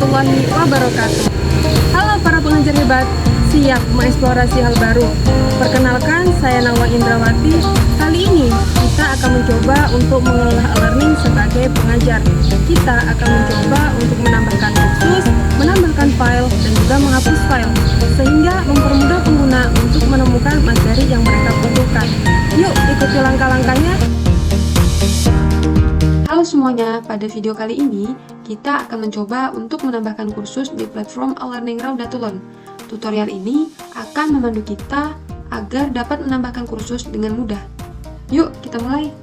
warahmatullahi wabarakatuh. Halo para pengajar hebat, siap mengeksplorasi hal baru. Perkenalkan, saya Nawang Indrawati. Kali ini kita akan mencoba untuk mengolah e-learning sebagai pengajar. Kita akan mencoba untuk menambahkan kursus, menambahkan file, dan juga menghapus file, sehingga mempermudah pengguna untuk menemukan materi yang mereka butuhkan. Yuk, ikuti langkah-langkahnya. Halo semuanya, pada video kali ini kita akan mencoba untuk menambahkan kursus di platform e-learning Raudatulon. Tutorial ini akan memandu kita agar dapat menambahkan kursus dengan mudah. Yuk, kita mulai.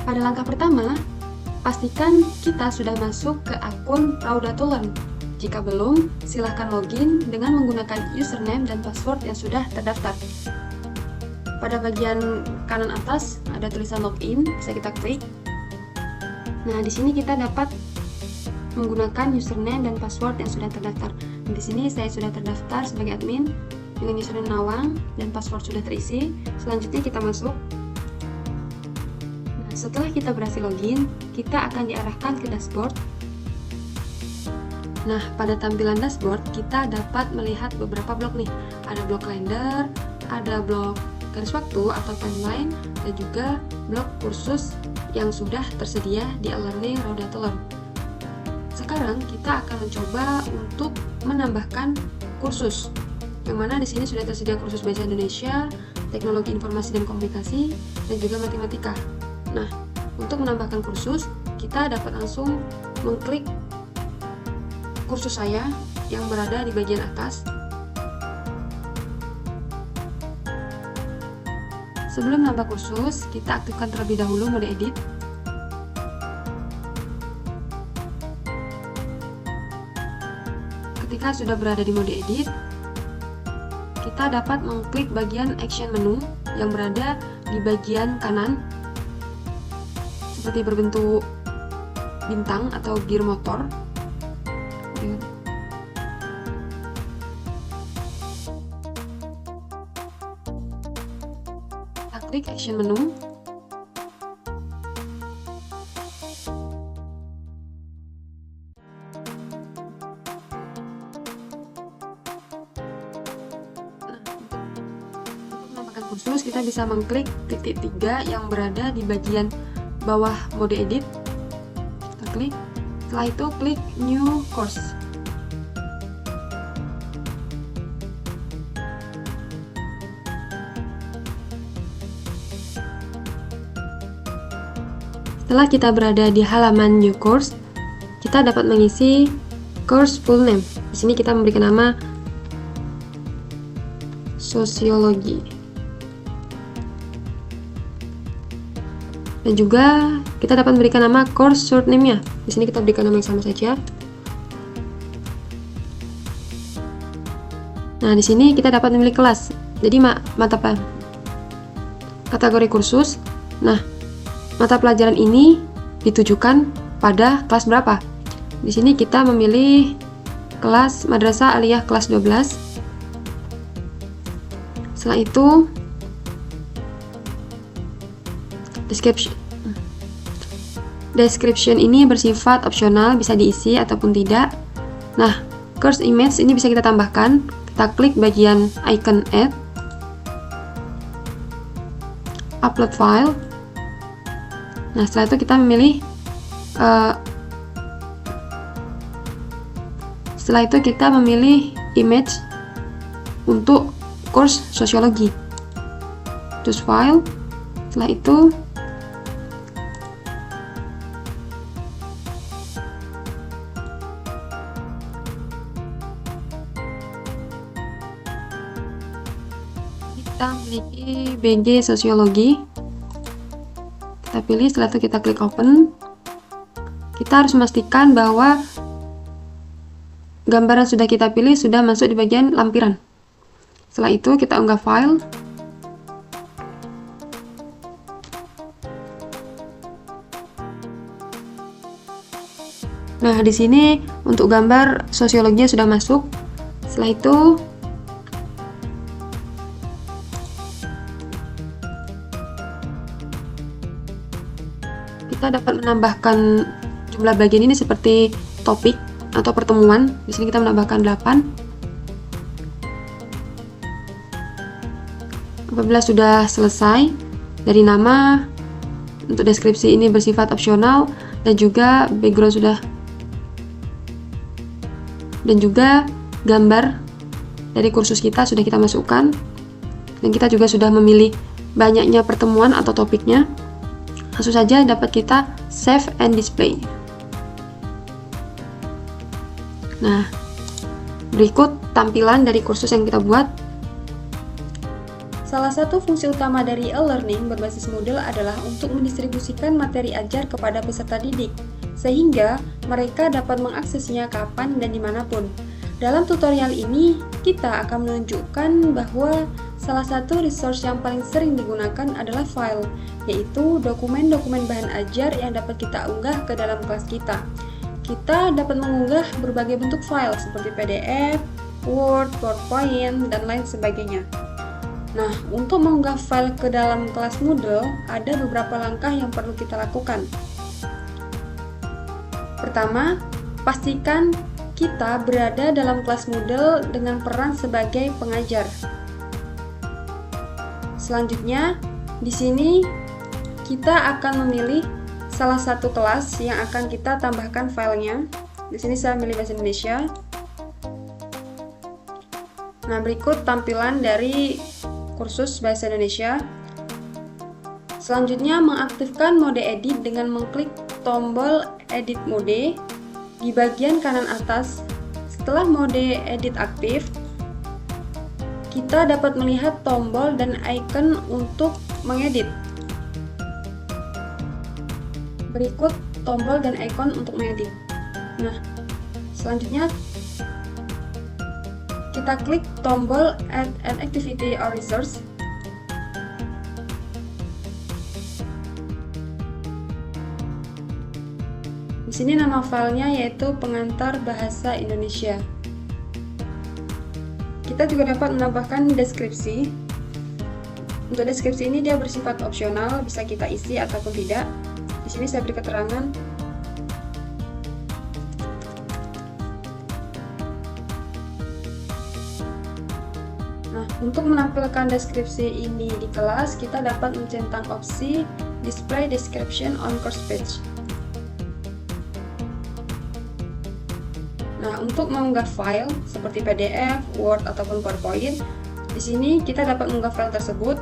Pada langkah pertama, pastikan kita sudah masuk ke akun Raudatulon. Jika belum, silahkan login dengan menggunakan username dan password yang sudah terdaftar. Pada bagian kanan atas ada tulisan login, bisa kita klik. Nah, di sini kita dapat menggunakan username dan password yang sudah terdaftar. Di sini saya sudah terdaftar sebagai admin dengan username Nawang dan password sudah terisi. Selanjutnya kita masuk. Nah, setelah kita berhasil login, kita akan diarahkan ke dashboard. Nah, pada tampilan dashboard kita dapat melihat beberapa blok nih. Ada blok kalender, ada blok garis waktu atau timeline, dan juga blok kursus yang sudah tersedia di e-learning Raudatulon. Sekarang kita akan mencoba untuk menambahkan kursus, yang mana di sini sudah tersedia kursus bahasa Indonesia, teknologi informasi dan komunikasi, dan juga matematika. Nah, untuk menambahkan kursus, kita dapat langsung mengklik kursus saya yang berada di bagian atas. Sebelum menambah kursus, kita aktifkan terlebih dahulu mode edit. Ketika sudah berada di mode edit, kita dapat mengklik bagian action menu yang berada di bagian kanan, seperti berbentuk bintang atau gear motor. Klik action menu. Untuk menambahkan kursus, kita bisa mengklik titik 3 yang berada di bagian bawah mode edit. Kita klik. Setelah itu klik new course. Setelah kita berada di halaman new course, kita dapat mengisi course full name. Di sini kita memberikan nama sosiologi. Dan juga kita dapat memberikan nama course short name-nya. Di sini kita berikan nama yang sama saja. Nah, di sini kita dapat memilih kelas. Jadi mata kategori kursus. Nah, mata pelajaran ini ditujukan pada kelas berapa? Di sini kita memilih kelas Madrasah Aliyah kelas 12. Setelah itu description ini bersifat opsional, bisa diisi ataupun tidak. Nah, course image ini bisa kita tambahkan. Kita klik bagian icon add, upload file. Nah, setelah itu kita memilih image untuk course sosiologi. Choose file. Setelah itu kita memiliki BG sosiologi. Kita pilih, setelah itu kita klik open. Kita harus memastikan bahwa gambar yang sudah kita pilih sudah masuk di bagian lampiran. Setelah itu kita unggah file. Nah, di sini untuk gambar sosiologinya sudah masuk. Setelah itu kita dapat menambahkan jumlah bagian ini seperti topik. atau pertemuan. Di sini kita menambahkan 8. Apabila sudah selesai, dari nama, untuk deskripsi ini bersifat opsional, dan juga background sudah, dan juga gambar dari kursus kita sudah kita masukkan, dan kita juga sudah memilih banyaknya pertemuan atau topiknya. Langsung saja dapat kita save and display. Nah, berikut tampilan dari kursus yang kita buat. Salah satu fungsi utama dari e-learning berbasis Moodle adalah untuk mendistribusikan materi ajar kepada peserta didik, sehingga mereka dapat mengaksesnya kapan dan dimanapun. Dalam tutorial ini, kita akan menunjukkan bahwa salah satu resource yang paling sering digunakan adalah file, yaitu dokumen-dokumen bahan ajar yang dapat kita unggah ke dalam kelas kita. Kita dapat mengunggah berbagai bentuk file seperti PDF, Word, PowerPoint, dan lain sebagainya. Nah, untuk mengunggah file ke dalam kelas Moodle, ada beberapa langkah yang perlu kita lakukan. Pertama, pastikan kita berada dalam kelas Moodle dengan peran sebagai pengajar. Selanjutnya, di sini kita akan memilih salah satu kelas yang akan kita tambahkan filenya. Di sini saya memilih Bahasa Indonesia. Nah, berikut tampilan dari kursus Bahasa Indonesia. Selanjutnya, mengaktifkan mode edit dengan mengklik tombol edit mode di bagian kanan atas. Setelah mode edit aktif, kita dapat melihat tombol dan icon untuk mengedit. Berikut tombol dan icon untuk mengedit. Nah, selanjutnya kita klik tombol Add an Activity or Resource. Di sini nama filenya yaitu Pengantar Bahasa Indonesia. Kita juga dapat menambahkan deskripsi. Untuk deskripsi ini dia bersifat opsional, bisa kita isi ataupun tidak. Di sini saya beri keterangan. Nah, untuk menampilkan deskripsi ini di kelas, kita dapat mencentang opsi Display Description on Course Page. Nah, untuk mengunggah file seperti PDF, Word, ataupun PowerPoint, di sini kita dapat mengunggah file tersebut.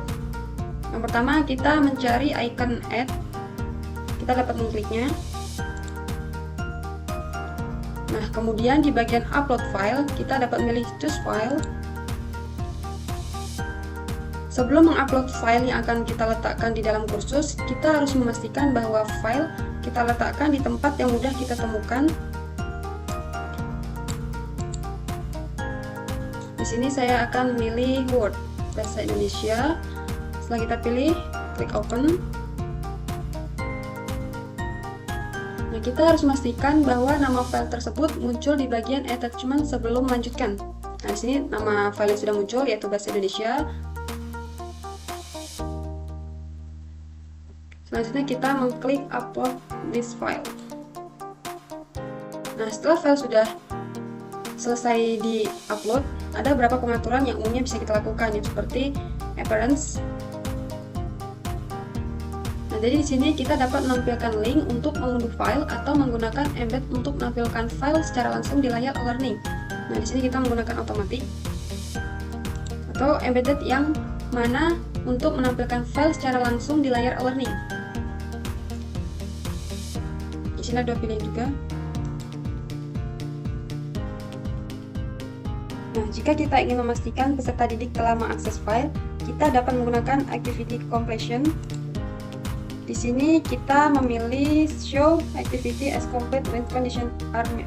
Yang pertama, kita mencari icon Add. Kita dapat mengkliknya. Nah, kemudian di bagian Upload File, kita dapat memilih Choose File. Sebelum mengupload file yang akan kita letakkan di dalam kursus, kita harus memastikan bahwa file kita letakkan di tempat yang mudah kita temukan. Di sini saya akan memilih Word Bahasa Indonesia. Setelah kita pilih, klik Open. Nah, kita harus memastikan bahwa nama file tersebut muncul di bagian attachment sebelum melanjutkan. Nah, di sini nama file sudah muncul, yaitu Bahasa Indonesia. Selanjutnya kita mengklik Upload this file. Nah, setelah file sudah selesai di-upload, ada beberapa pengaturan yang umumnya bisa kita lakukan, ya, seperti appearance. Nah, jadi di sini kita dapat menampilkan link untuk mengunduh file atau menggunakan embed untuk menampilkan file secara langsung di layar e-learning. Nah, di sini kita menggunakan automatic atau embedded yang mana untuk menampilkan file secara langsung di layar e-learning. Di sini ada pilihan juga. Nah, jika kita ingin memastikan peserta didik telah mengakses file, kita dapat menggunakan activity completion. Di sini kita memilih show activity as complete when conditions are met.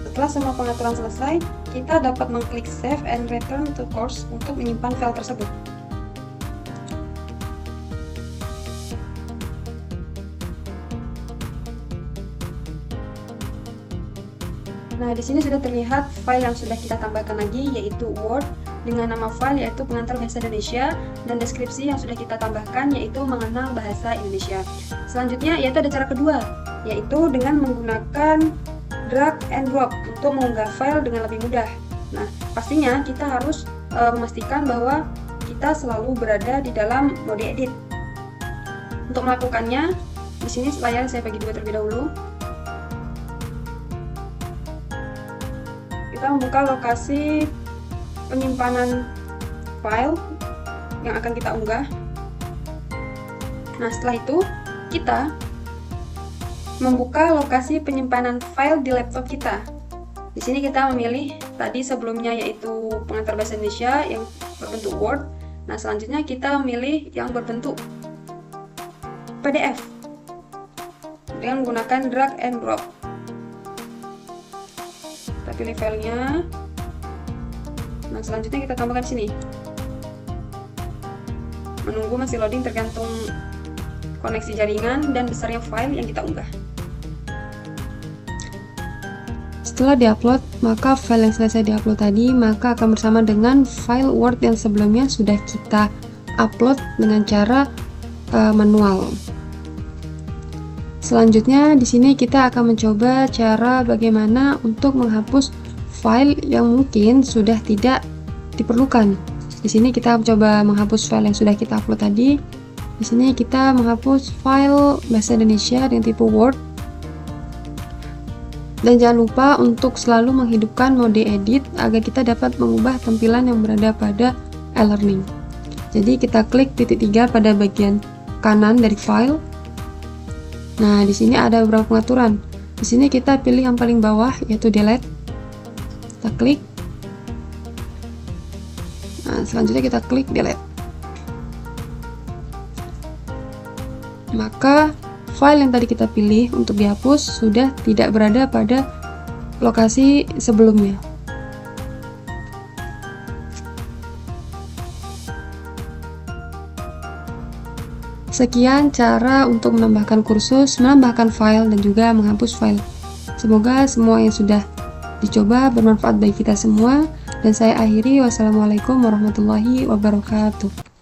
Setelah semua pengaturan selesai, kita dapat mengklik save and return to course untuk menyimpan file tersebut. Nah, di sini sudah terlihat file yang sudah kita tambahkan lagi, yaitu Word dengan nama file yaitu pengantar bahasa Indonesia, dan deskripsi yang sudah kita tambahkan yaitu mengenal bahasa Indonesia. Selanjutnya yaitu ada cara kedua, yaitu dengan menggunakan drag and drop untuk mengunggah file dengan lebih mudah. Nah, pastinya kita harus memastikan bahwa kita selalu berada di dalam mode edit. Untuk melakukannya, di sini layar saya bagi dua terlebih dahulu. Kita membuka lokasi penyimpanan file yang akan kita unggah. Nah, setelah itu kita membuka lokasi penyimpanan file di laptop kita. Di sini kita memilih tadi sebelumnya yaitu pengantar bahasa Indonesia yang berbentuk Word. Nah, selanjutnya kita memilih yang berbentuk PDF dengan menggunakan drag and drop. Kita pilih filenya. Nah, selanjutnya kita tambahkan sini. Menunggu masih loading tergantung koneksi jaringan dan besarnya file yang kita unggah. Setelah diupload, maka file yang selesai diupload tadi maka akan bersama dengan file Word yang sebelumnya sudah kita upload dengan cara manual. Selanjutnya di sini kita akan mencoba cara bagaimana untuk menghapus file yang mungkin sudah tidak diperlukan. Di sini kita mencoba menghapus file yang sudah kita upload tadi. Di sini kita menghapus file bahasa Indonesia dengan tipe Word. Dan jangan lupa untuk selalu menghidupkan mode edit agar kita dapat mengubah tampilan yang berada pada e-learning. Jadi kita klik titik 3 pada bagian kanan dari file. Nah, di sini ada beberapa pengaturan. Di sini kita pilih yang paling bawah yaitu delete. Kita klik. Nah, selanjutnya kita klik delete. Maka file yang tadi kita pilih untuk dihapus sudah tidak berada pada lokasi sebelumnya. Sekian cara untuk menambahkan kursus, menambahkan file, dan juga menghapus file. Semoga semua yang sudah dicoba bermanfaat bagi kita semua. Dan saya akhiri, wassalamualaikum warahmatullahi wabarakatuh.